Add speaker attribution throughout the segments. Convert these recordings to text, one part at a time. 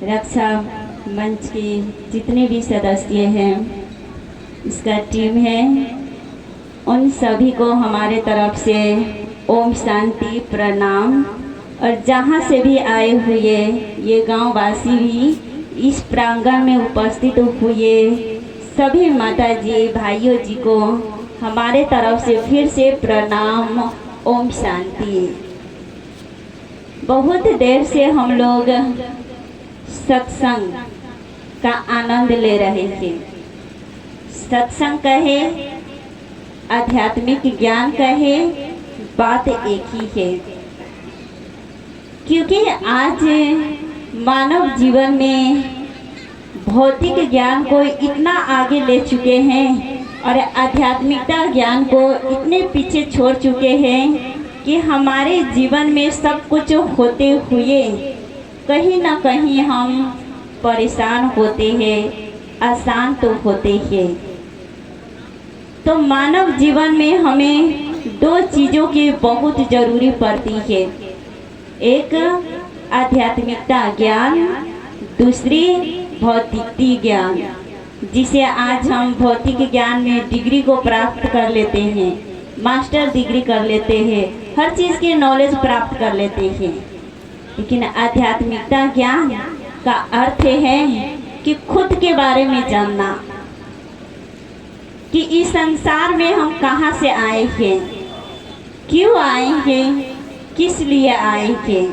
Speaker 1: रक्षा मंच के जितने भी सदस्य हैं, इसका टीम है, उन सभी को हमारे तरफ से ओम शांति प्रणाम। और जहाँ से भी आए हुए ये गांव वासी भी इस प्रांगण में उपस्थित हुए सभी माता जी भाइयों जी को हमारे तरफ से फिर से प्रणाम। ओम शांति। बहुत देर से हम लोग सत्संग का आनंद ले रहे थे। सत्संग कहे, आध्यात्मिक ज्ञान कहे, बात एक ही है। क्योंकि आज मानव जीवन में भौतिक ज्ञान को इतना आगे ले चुके हैं और आध्यात्मिकता ज्ञान को इतने पीछे छोड़ चुके हैं कि हमारे जीवन में सब कुछ होते हुए कहीं ना कहीं हम परेशान होते हैं, अशांत होते हैं। तो मानव जीवन में हमें दो चीज़ों की बहुत ज़रूरी पड़ती है। एक आध्यात्मिकता ज्ञान, दूसरी भौतिक ज्ञान, जिसे आज हम भौतिक ज्ञान में डिग्री को प्राप्त कर लेते हैं, मास्टर डिग्री कर लेते हैं, हर चीज़ की नॉलेज प्राप्त कर लेते हैं। लेकिन आध्यात्मिकता ज्ञान का अर्थ है कि खुद के बारे में जानना, कि इस संसार में हम कहाँ से आए हैं, क्यों आए हैं, किस लिए आए हैं।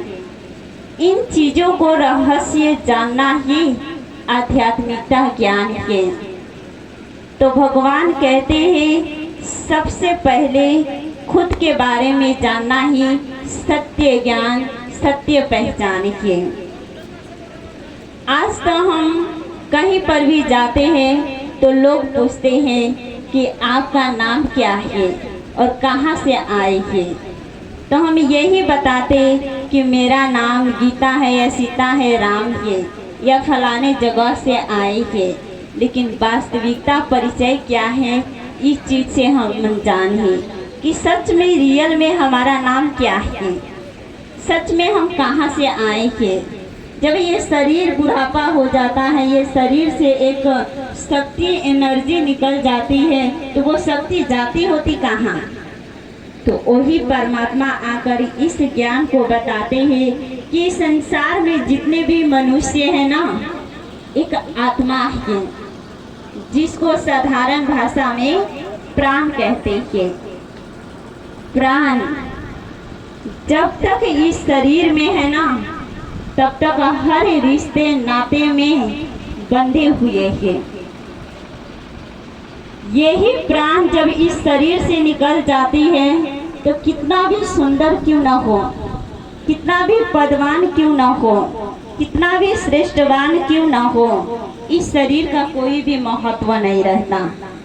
Speaker 1: इन चीज़ों को रहस्य जानना ही आध्यात्मिकता ज्ञान है। तो भगवान कहते हैं सबसे पहले खुद के बारे में जानना ही सत्य ज्ञान, सत्य पहचान है। आज तो हम कहीं पर भी जाते हैं तो लोग पूछते हैं कि आपका नाम क्या है और कहाँ से आए हैं। तो हम यही बताते कि मेरा नाम गीता है या सीता है, राम है या फलाने जगह से आए हैं। लेकिन वास्तविकता परिचय क्या है, इस चीज़ से हम अनजान हैं कि सच में रियल में हमारा नाम क्या है, सच में हम कहाँ से आए हैं। जब ये शरीर बुढ़ापा हो जाता है, ये शरीर से एक शक्ति एनर्जी निकल जाती है, तो वो शक्ति जाती होती कहाँ। तो वही परमात्मा आकर इस ज्ञान को बताते हैं कि संसार में जितने भी मनुष्य हैं ना, एक आत्मा है जिसको साधारण भाषा में प्राण कहते हैं। प्राण जब तक इस शरीर में है ना, तब तक हर रिश्ते नाते में बंधे हुए हैं। यही प्राण जब इस शरीर से निकल जाती है तो कितना भी सुंदर क्यों ना हो, कितना भी पदवान क्यों ना हो, कितना भी श्रेष्ठवान क्यों ना हो, इस शरीर का कोई भी महत्व नहीं रहता।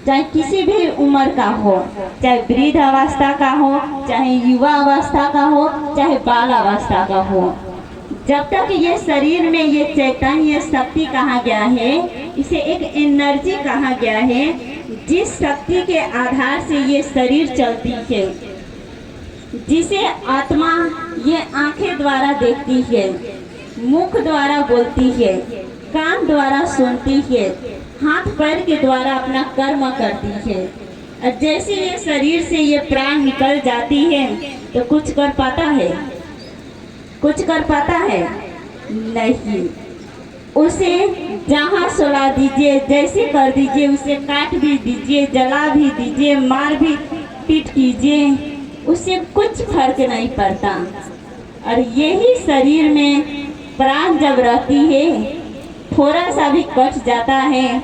Speaker 1: चाहे किसी भी उम्र का हो, चाहे वृद्ध अवस्था का हो, चाहे युवा अवस्था का हो, चाहे बाल अवस्था का हो, जब तक ये शरीर में ये चैतन्य शक्ति कहा गया है, इसे एक एनर्जी कहा गया है, जिस शक्ति के आधार से ये शरीर चलती है, जिसे आत्मा ये आंखें द्वारा देखती है, मुख द्वारा बोलती है, कान द्वारा सुनती है, हाथ पैर के द्वारा अपना कर्म करती है। और जैसे ये शरीर से ये प्राण निकल जाती है तो कुछ कर पाता है, कुछ कर पाता है नहीं। उसे जहाँ सुला दीजिए, जैसे कर दीजिए, उसे काट भी दीजिए, जला भी दीजिए, मार भी पीट कीजिए, उससे कुछ फर्क नहीं पड़ता। और यही शरीर में प्राण जब रहती है, थोड़ा सा भी कट जाता है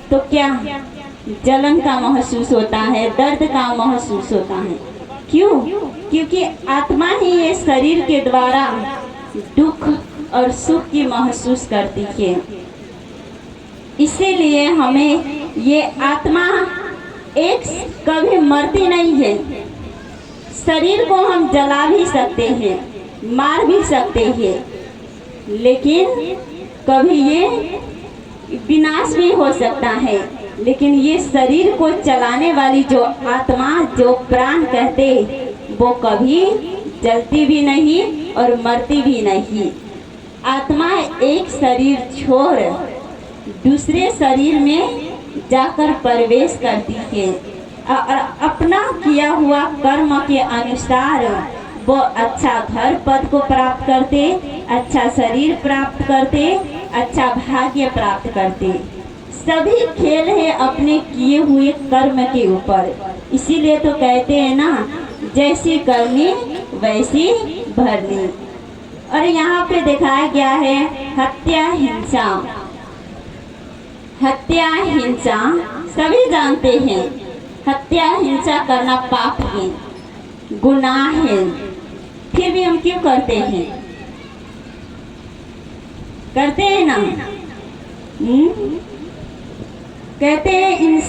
Speaker 1: तो क्या जलन का महसूस होता है, दर्द का महसूस होता है। क्यों? क्योंकि आत्मा ही ये शरीर के द्वारा दुख और सुख की महसूस करती है। इसीलिए हमें ये आत्मा एक कभी मरती नहीं है। शरीर को हम जला भी सकते हैं, मार भी सकते हैं, लेकिन कभी ये विनाश भी हो सकता है। लेकिन ये शरीर को चलाने वाली जो आत्मा, जो प्राण कहते, वो कभी जलती भी नहीं और मरती भी नहीं। आत्मा एक शरीर छोड़ दूसरे शरीर में जाकर प्रवेश करती है और अपना किया हुआ कर्म के अनुसार वो अच्छा घर पद को प्राप्त करते, अच्छा शरीर प्राप्त करते, अच्छा भाग्य प्राप्त करते। सभी खेल है अपने किए हुए कर्म के ऊपर। इसीलिए तो कहते हैं ना, जैसी करनी वैसी भरनी। और यहाँ पे दिखाया गया है हत्या हिंसा। हत्या हिंसा सभी जानते हैं, हत्या हिंसा करना पाप है, गुनाह है, फिर भी हम क्यों करते हैं? करते हैं ना। कहते हैं